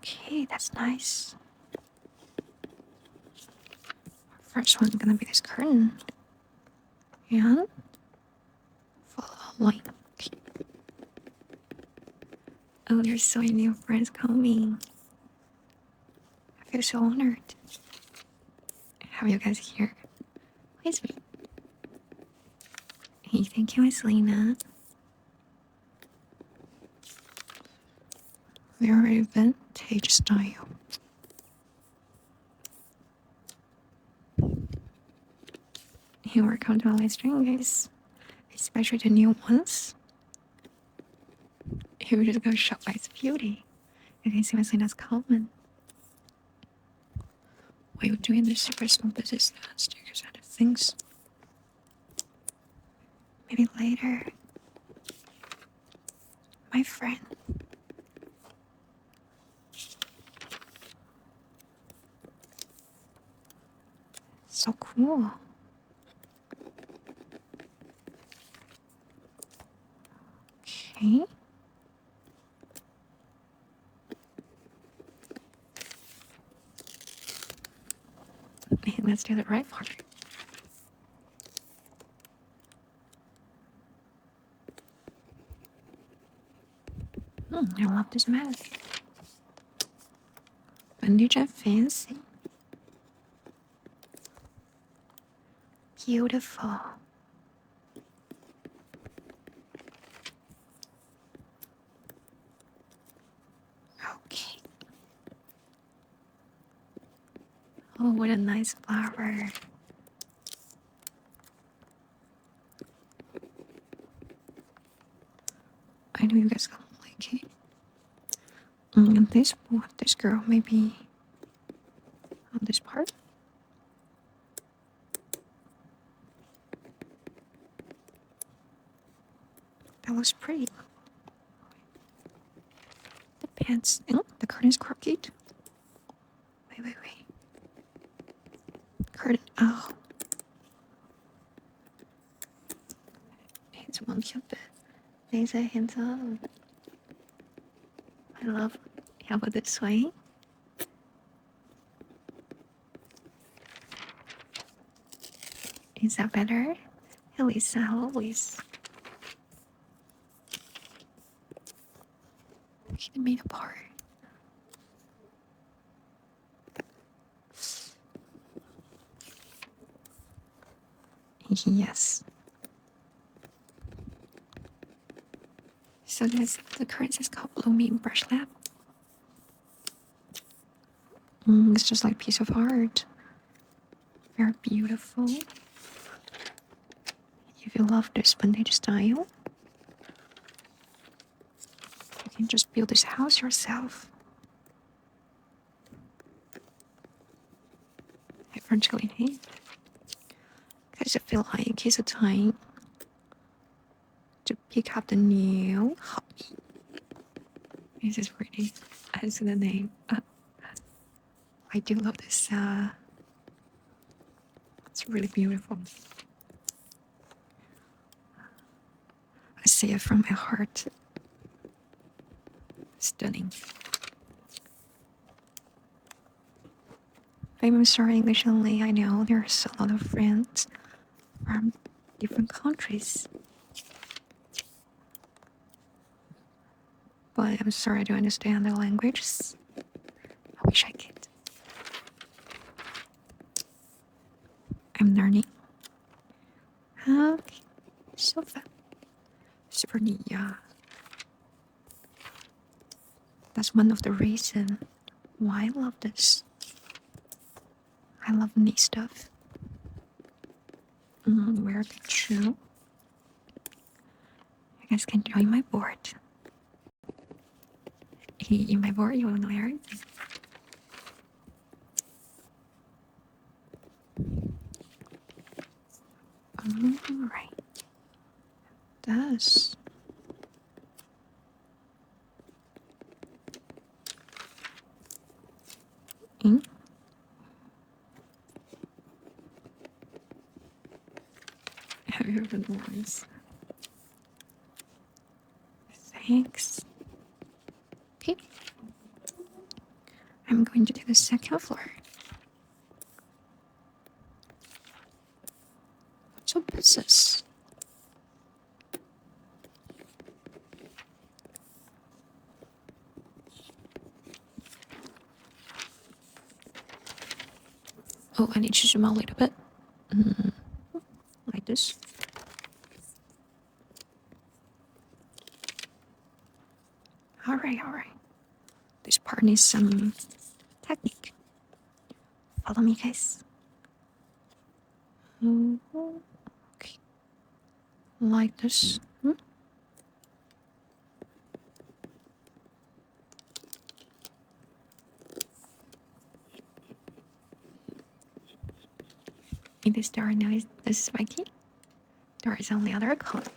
Okay, that's nice. First one gonna be this curtain. And follow link. Oh, there's so many new friends coming. I feel so honored. Have you guys here? Please be. Hey, thank you, Miss Lena. Very vintage style. Here we come to all my string guys. Especially the new ones. Here we just go shop by its beauty. You can see Miss Lena's comment. While you're doing the super small business stickers and things. Maybe later. My friend. So cool. Okay. Okay, let's do the right part. I love this mask. Bandage and fancy. Beautiful. Okay. Oh, what a nice flower. I know you guys gonna like it. And this girl maybe on this part. That looks pretty. The pants. Oh, the curtain is crooked. Wait. Curtain. Oh. It's one cupid. They say hands up. I love. How about this way? Is that better? Elisa, always. We can meet apart. Yes. So the current is called Blooming Brush Lab. It's just like a piece of art. Very beautiful. If you love this vintage style, you can just build this house yourself. Eventually, because I feel like it's a time to pick up the new hobby. This is pretty. As the name. I do love this. It's really beautiful. I say it from my heart. Stunning. I'm sorry, English only. I know there's a lot of friends from different countries. But I'm sorry I don't understand the languages. I wish I could. I'm learning. Okay. So fun. Super neat, yeah. That's one of the reasons why I love this. I love neat stuff. Wear the shoe. You guys can join my board. In my board, you will know everything. Alright. Does. Have you heard the noise? Thanks. Okay. I'm going to do the second floor. So what's this? Oh, I need to zoom out a little bit. Like this. Alright, alright. This part needs some technique. Follow me, guys. Okay. Like this. In this door now is this spiky. Door is on the other corner.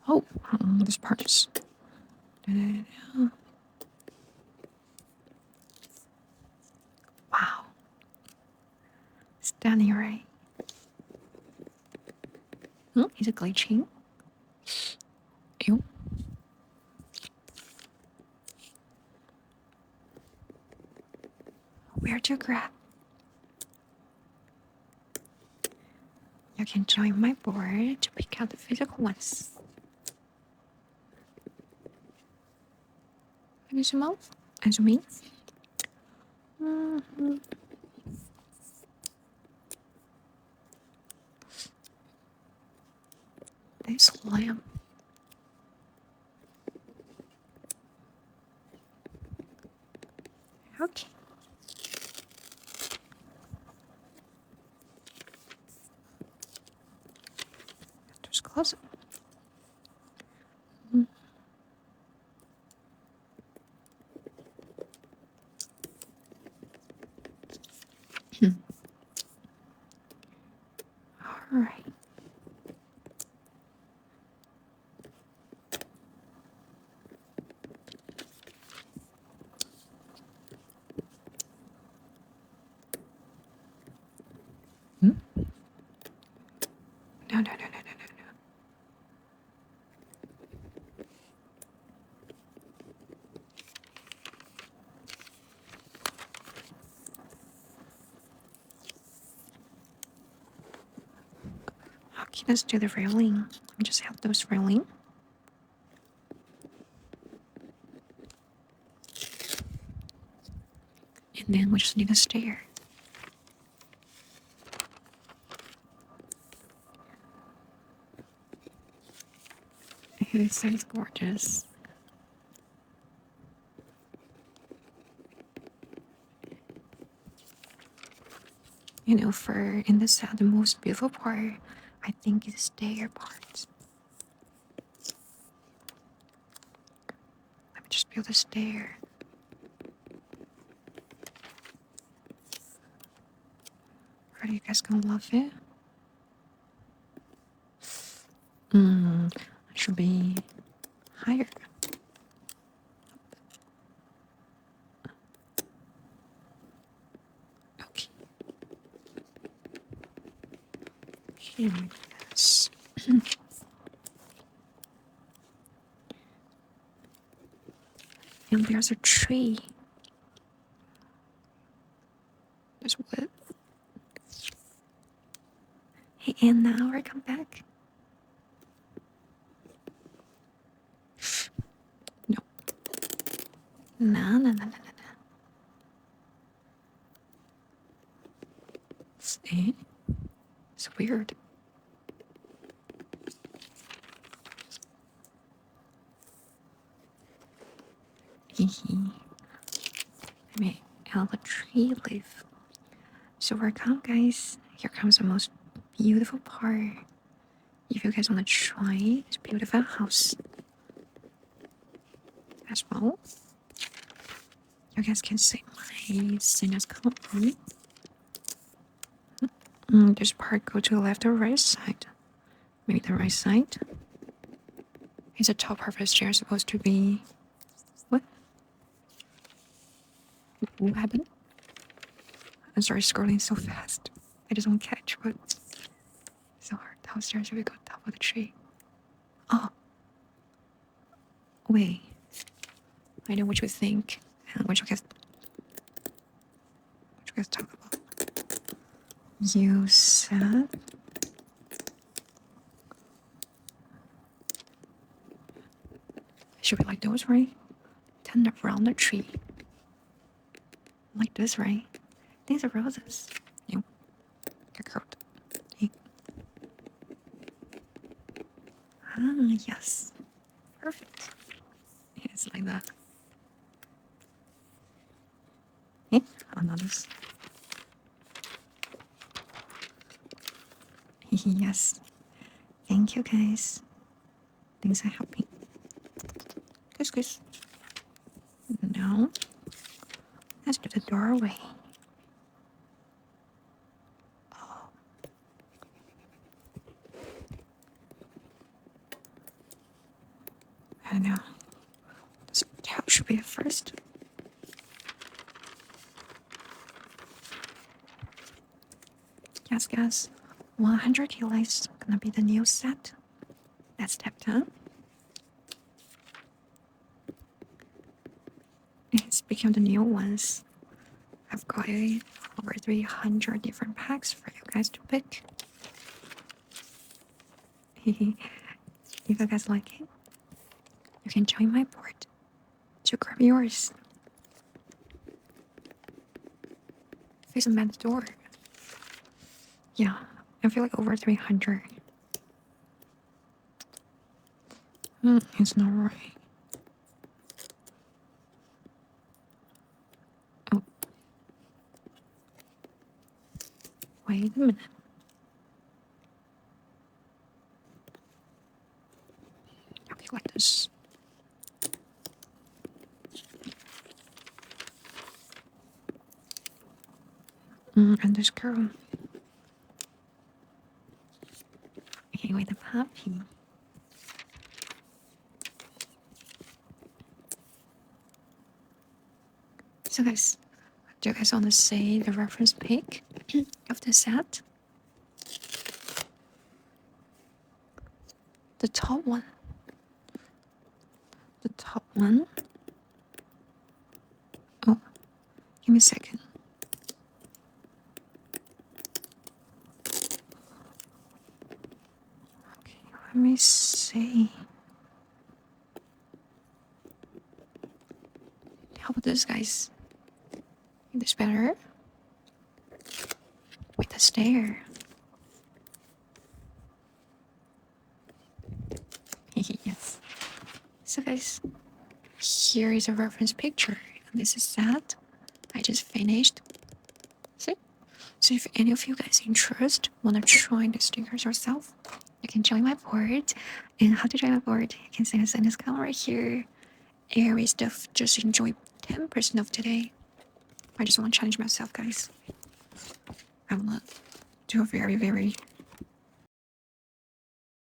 Oh, this part is. Wow. Stunning, right? Is it glitching? Ew. Where to grab? You can join my board to pick out the physical ones. Can you zoom out and zoom in? This lamp. Okay. Just close it. All right. No, no, no, no, no, no, no. Okay, let's do the railing. We just have those railing. And then we just need a stair. It sounds gorgeous. You know, for in the set, the most beautiful part, I think, is the stair part. Let me just build a stair. Are you guys gonna love it? It should be higher. Okay. Here, yes. And there's a tree. There's wood. Hey, and now I come back. No. No, no, no, no, no, no. Eh? It's weird. Hehe. I made out of a tree leaf. So welcome, guys. Here comes the most beautiful part. If you guys want to try this beautiful house as well, you guys can see my Sinner's company. This part go to the left or right side. Maybe the right side. Is the top part of the stair supposed to be what? What happened? I'm sorry, scrolling so fast. I just won't catch what. So hard. Downstairs we go top of the tree. Oh, Wait. I know what you think and what you guys talk about. You said it should be like those, right? Tend around the tree. Like this, right? These are roses. You get out. Ah, yes. Perfect. It's like that. Another. Yes. Thank you, guys. Things are happening. Guys. Now, let's do the doorway. Oh. I don't know. This towel should be the first. Guess. 100 lights gonna be the new set. That's step 10. And speaking of the new ones, I've got over 300 different packs for you guys to pick. If you guys like it, you can join my board to grab yours. Face a man's door. Yeah, I feel like over 300. It's not right. Oh. Wait a minute. Okay, like this. And this girl. Okay, wait, the puppy. So guys, do you guys want to say the reference pic of the set? The top one. The top one. Oh, give me a second. Okay, let me see. How about this, guys? This better? With the stair. Yes. So guys, here is a reference picture. This is that I just finished. See? So if any of you guys interested, wanna try the stickers yourself, you can join my board. And how to join my board? You can see us in this color right here. Airy stuff. Just enjoy 10% of today. I just want to challenge myself, guys. I wanna do a very, very